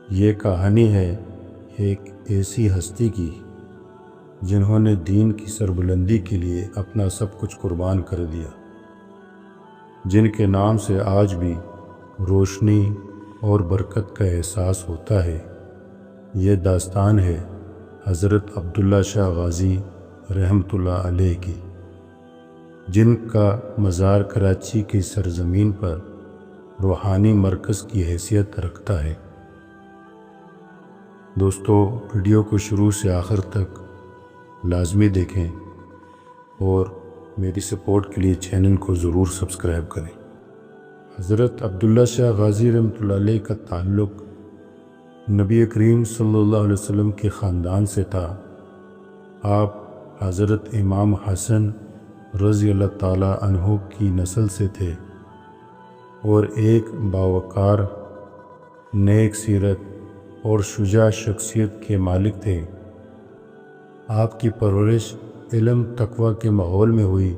یہ کہانی ہے ایک ایسی ہستی کی جنہوں نے دین کی سربلندی کے لیے اپنا سب کچھ قربان کر دیا، جن کے نام سے آج بھی روشنی اور برکت کا احساس ہوتا ہے۔ یہ داستان ہے حضرت عبداللہ شاہ غازی رحمۃ اللہ علیہ کی، جن کا مزار کراچی کی سرزمین پر روحانی مرکز کی حیثیت رکھتا ہے۔ دوستو، ویڈیو کو شروع سے آخر تک لازمی دیکھیں اور میری سپورٹ کے لیے چینل کو ضرور سبسکرائب کریں۔ حضرت عبداللہ شاہ غازی رحمۃ اللہ علیہ کا تعلق نبی کریم صلی اللہ علیہ وسلم کے خاندان سے تھا۔ آپ حضرت امام حسن رضی اللہ تعالیٰ عنہ کی نسل سے تھے اور ایک باوقار، نیک سیرت اور شجاع شخصیت کے مالک تھے۔ آپ کی پرورش علم تقوی کے ماحول میں ہوئی،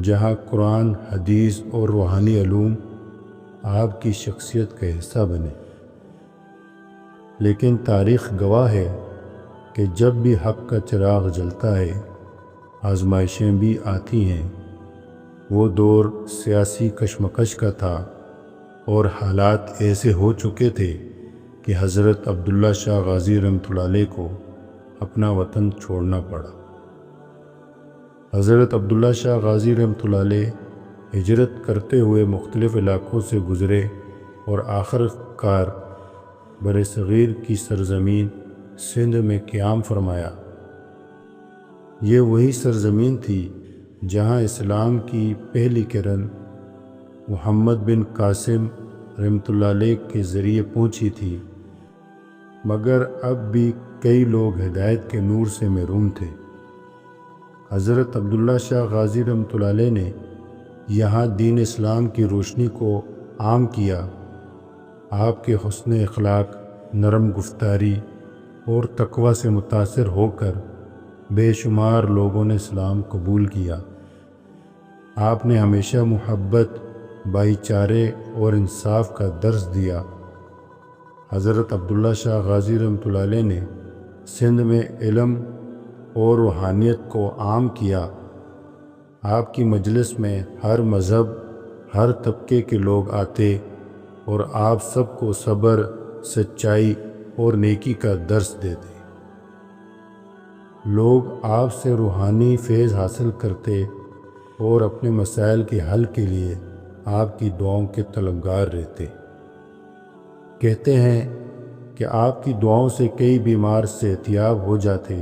جہاں قرآن، حدیث اور روحانی علوم آپ کی شخصیت کا حصہ بنے۔ لیکن تاریخ گواہ ہے کہ جب بھی حق کا چراغ جلتا ہے، آزمائشیں بھی آتی ہیں۔ وہ دور سیاسی کشمکش کا تھا اور حالات ایسے ہو چکے تھے کہ حضرت عبداللہ شاہ غازی رحمۃ اللہ علیہ کو اپنا وطن چھوڑنا پڑا۔ حضرت عبداللہ شاہ غازی رحمۃ اللہ علیہ ہجرت کرتے ہوئے مختلف علاقوں سے گزرے اور آخر کار برصغیر کی سرزمین سندھ میں قیام فرمایا۔ یہ وہی سرزمین تھی جہاں اسلام کی پہلی کرن محمد بن قاسم رحمۃ اللہ علیہ کے ذریعے پہنچی تھی، مگر اب بھی کئی لوگ ہدایت کے نور سے محروم تھے۔ حضرت عبداللہ شاہ غازی رحمۃ اللہ علیہ نے یہاں دین اسلام کی روشنی کو عام کیا۔ آپ کے حسن اخلاق، نرم گفتاری اور تقوی سے متاثر ہو کر بے شمار لوگوں نے اسلام قبول کیا۔ آپ نے ہمیشہ محبت، بھائی چارے اور انصاف کا درس دیا۔ حضرت عبداللہ شاہ غازی رحمۃ اللہ علیہ نے سندھ میں علم اور روحانیت کو عام کیا۔ آپ کی مجلس میں ہر مذہب، ہر طبقے کے لوگ آتے اور آپ سب کو صبر، سچائی اور نیکی کا درس دیتے۔ لوگ آپ سے روحانی فیض حاصل کرتے اور اپنے مسائل کے حل کے لیے آپ کی دعاؤں کے طلبگار رہتے۔ کہتے ہیں کہ آپ کی دعاؤں سے کئی بیمار صحتیاب ہو جاتے،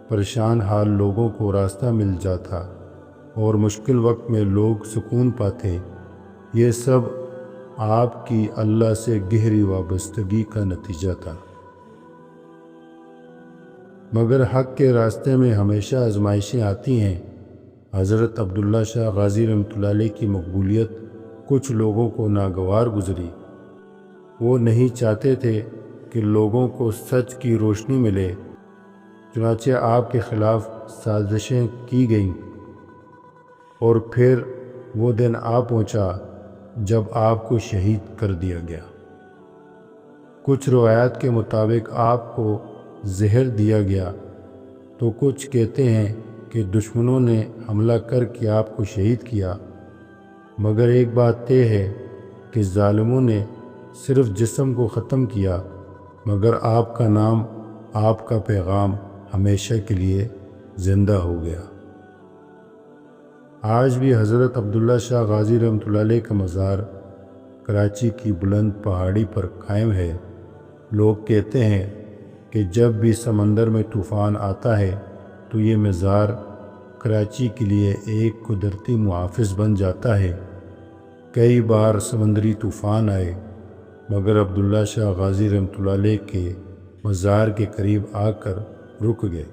پریشان حال لوگوں کو راستہ مل جاتا اور مشکل وقت میں لوگ سکون پاتے۔ یہ سب آپ کی اللہ سے گہری وابستگی کا نتیجہ تھا۔ مگر حق کے راستے میں ہمیشہ آزمائشیں آتی ہیں۔ حضرت عبداللہ شاہ غازی رحمۃ اللہ علیہ کی مقبولیت کچھ لوگوں کو ناگوار گزری۔ وہ نہیں چاہتے تھے کہ لوگوں کو سچ کی روشنی ملے، چنانچہ آپ کے خلاف سازشیں کی گئیں، اور پھر وہ دن آ پہنچا جب آپ کو شہید کر دیا گیا۔ کچھ روایات کے مطابق آپ کو زہر دیا گیا، تو کچھ کہتے ہیں کہ دشمنوں نے حملہ کر کے آپ کو شہید کیا۔ مگر ایک بات طے ہے کہ ظالموں نے صرف جسم کو ختم کیا، مگر آپ کا نام، آپ کا پیغام ہمیشہ کے لیے زندہ ہو گیا۔ آج بھی حضرت عبداللہ شاہ غازی رحمۃ اللہ علیہ کا مزار کراچی کی بلند پہاڑی پر قائم ہے۔ لوگ کہتے ہیں کہ جب بھی سمندر میں طوفان آتا ہے تو یہ مزار کراچی کے لیے ایک قدرتی محافظ بن جاتا ہے۔ کئی بار سمندری طوفان آئے، مگر عبداللہ شاہ غازی رحمۃ اللہ علیہ کے مزار کے قریب آ کر رک گئے۔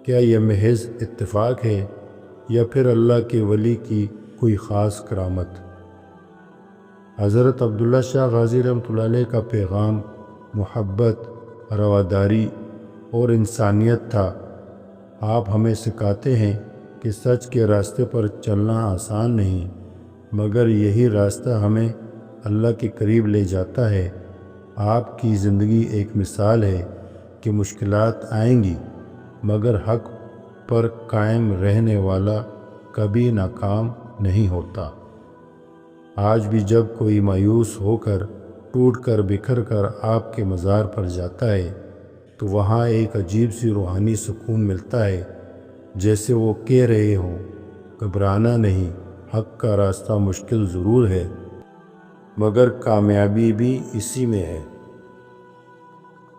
کیا یہ محض اتفاق ہے یا پھر اللہ کے ولی کی کوئی خاص کرامت؟ حضرت عبداللہ شاہ غازی رحمۃ اللہ علیہ کا پیغام محبت، رواداری اور انسانیت تھا۔ آپ ہمیں سکھاتے ہیں کہ سچ کے راستے پر چلنا آسان نہیں، مگر یہی راستہ ہمیں اللہ کے قریب لے جاتا ہے۔ آپ کی زندگی ایک مثال ہے کہ مشکلات آئیں گی مگر حق پر قائم رہنے والا کبھی ناکام نہیں ہوتا۔ آج بھی جب کوئی مایوس ہو کر ٹوٹ کر بکھر کر آپ کے مزار پر جاتا ہے تو وہاں ایک عجیب سی روحانی سکون ملتا ہے، جیسے وہ کہہ رہے ہوں گھبرانا نہیں، حق کا راستہ مشکل ضرور ہے مگر کامیابی بھی اسی میں ہے۔